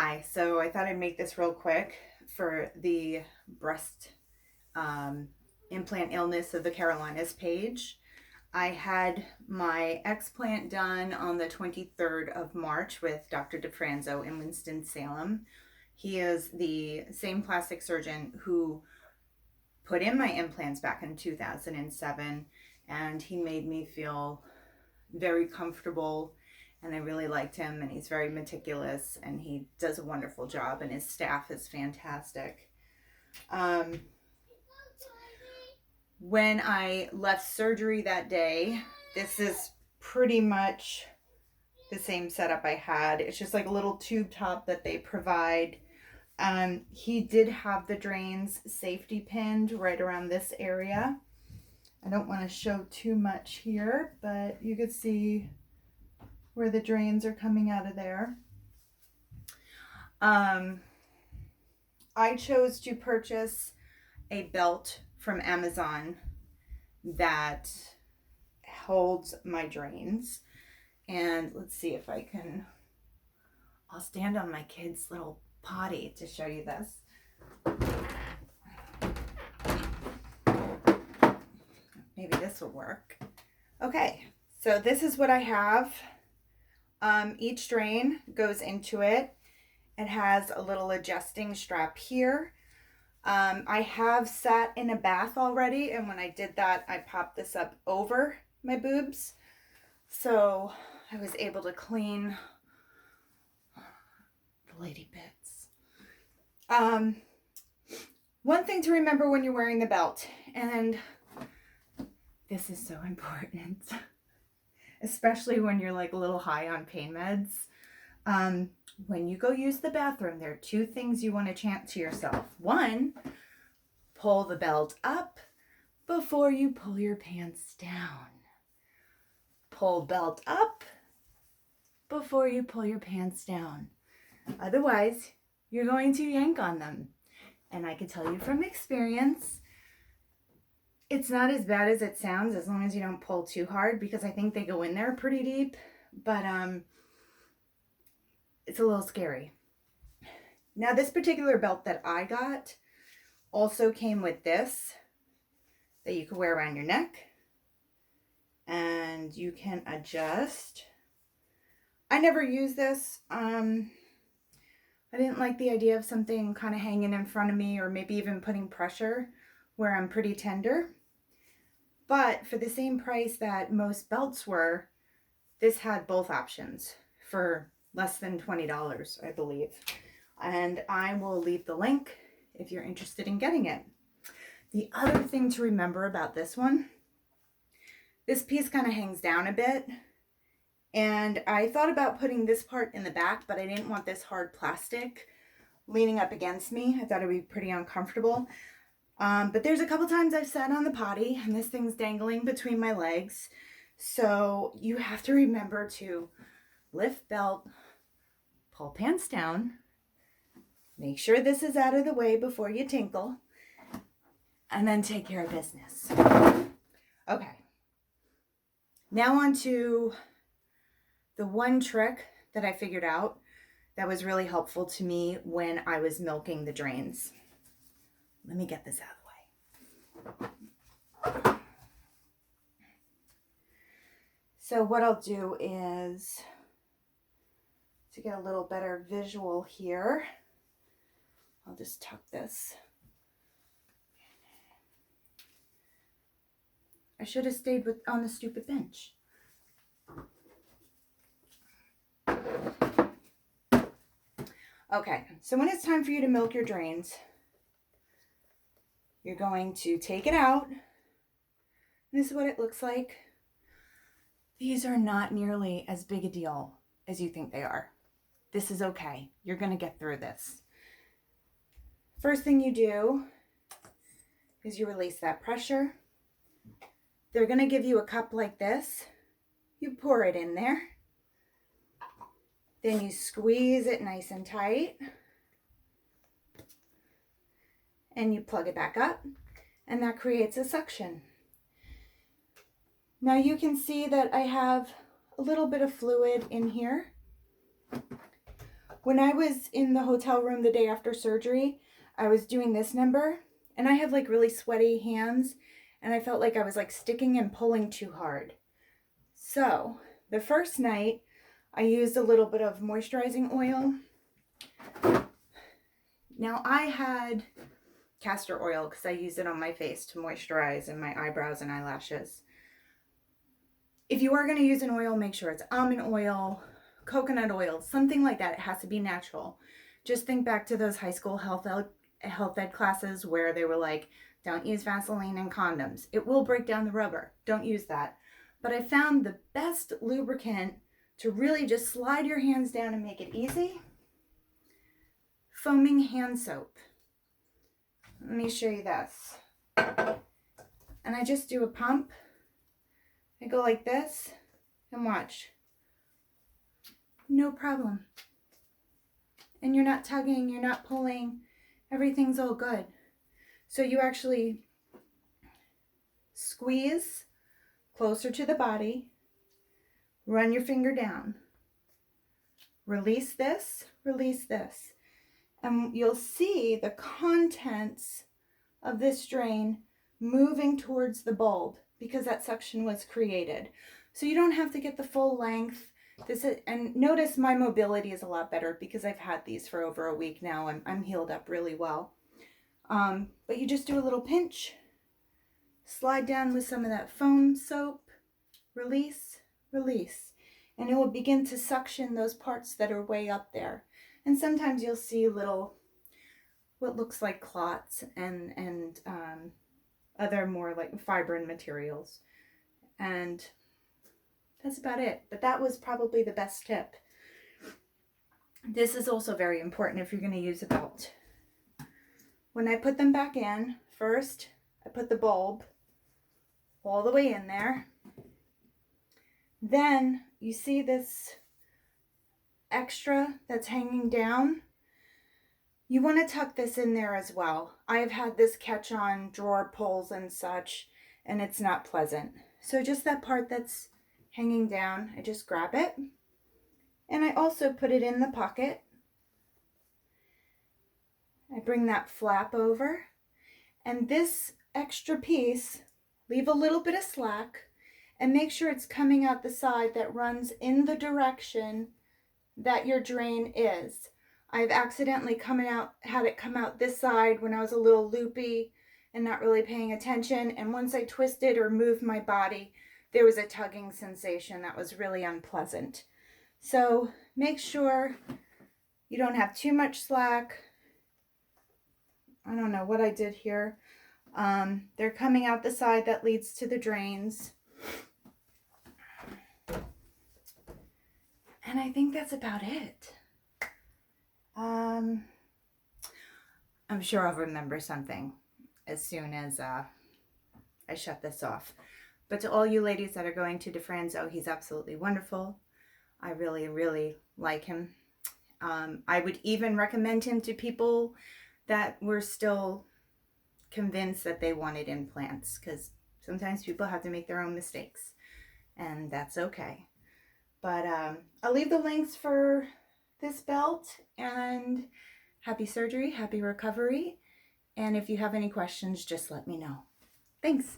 Hi, so I thought I'd make this real quick for the breast um, implant illness of the Carolinas page. I had my explant done on the 23rd of March with Dr. DeFranzo in Winston-Salem. He is the same plastic surgeon who put in my implants back in 2007, and he made me feel very comfortable, and I really liked him, and he's very meticulous, and he does a wonderful job, and his staff is fantastic. um, when I left surgery that day, this is pretty much the same setup I had. It's just like a little tube top that they provide. He did have the drains safety pinned right around this area. I don't want to show too much here, but you can see where the drains are coming out of there. I chose to purchase a belt from Amazon that holds my drains. And let's see if I can, I'll stand on my kid's little potty to show you this. Maybe this will work. Okay, so this is what I have. Each drain goes into it. It has a little adjusting strap here. I have sat in a bath already, and when I did that, I popped this up over my boobs. So I was able to clean the lady bits. One thing to remember when you're wearing the belt, and this is so important, especially when you're like a little high on pain meds. When you go use the bathroom, there are two things you want to chant to yourself. One, pull the belt up before you pull your pants down. Pull belt up before you pull your pants down. Otherwise, you're going to yank on them. And I can tell you from experience, it's not as bad as it sounds as long as you don't pull too hard, because I think they go in there pretty deep. But it's a little scary. Now, this particular belt that I got also came with this that you can wear around your neck, and you can adjust. I never use this. I didn't like the idea of something kind of hanging in front of me, or maybe even putting pressure where I'm pretty tender. But for the same price that most belts were, this had both options for less than $20, I believe. And I will leave the link if you're interested in getting it. The other thing to remember about this one, this piece kind of hangs down a bit. And I thought about putting this part in the back, but I didn't want this hard plastic leaning up against me. I thought it would be pretty uncomfortable. But there's a couple times I've sat on the potty and this thing's dangling between my legs. So you have to remember to lift belt, pull pants down, make sure this is out of the way before you tinkle, and then take care of business. Okay. Now on to the one trick that I figured out that was really helpful to me when I was milking the drains. Let me get this out of the way. So what I'll do is, to get a little better visual here, I'll just tuck this. I should have stayed on the stupid bench. Okay, so when it's time for you to milk your drains, you're going to take it out. This is what it looks like. These are not nearly as big a deal as you think they are. This is okay. You're going to get through this. First thing you do is you release that pressure. They're going to give you a cup like this. You pour it in there. Then you squeeze it nice and tight. And you plug it back up. And that creates a suction. Now you can see that I have a little bit of fluid in here. When I was in the hotel room the day after surgery, I was doing this number, and I have like really sweaty hands, and I felt like I was like sticking and pulling too hard. So the first night, I used a little bit of moisturizing oil. Now I had castor oil because I use it on my face to moisturize and my eyebrows and eyelashes. If you are going to use an oil, make sure it's almond oil, coconut oil, something like that. It has to be natural. Just think back to those high school health ed classes where they were like, don't use Vaseline and condoms. It will break down the rubber. Don't use that. But I found the best lubricant to really just slide your hands down and make it easy. Foaming hand soap. Let me show you this. And I just do a pump. I go like this and watch. No problem. And you're not tugging, you're not pulling. Everything's all good. So you actually squeeze closer to the body, run your finger down, release this, and you'll see the contents of this drain moving towards the bulb because that suction was created. So you don't have to get the full length. And notice my mobility is a lot better because I've had these for over a week now. I'm healed up really well. But you just do a little pinch, slide down with some of that foam soap, release, and it will begin to suction those parts that are way up there. And sometimes you'll see little, what looks like clots and other more like fibrin materials. And that's about it. But that was probably the best tip. This is also very important if you're going to use a belt. When I put them back in, first I put the bulb all the way in there. Then you see this extra that's hanging down. You want to tuck this in there as well. I have had this catch on drawer pulls and such, and it's not pleasant. So just that part that's hanging down, I just grab it. And I also put it in the pocket. I bring that flap over. And this extra piece, leave a little bit of slack and make sure it's coming out the side that runs in the direction that your drain is. I've accidentally had it come out this side when I was a little loopy and not really paying attention. And once I twisted or moved my body, there was a tugging sensation that was really unpleasant. So make sure you don't have too much slack. I don't know what I did here. They're coming out the side that leads to the drains. And I think that's about it. I'm sure I'll remember something as soon as I shut this off. But to all you ladies that are going to DeFranzo, he's absolutely wonderful. I really, really like him. I would even recommend him to people that were still convinced that they wanted implants, because sometimes people have to make their own mistakes, and that's okay. But I'll leave the links for this belt, and happy surgery, happy recovery. And if you have any questions, just let me know. Thanks.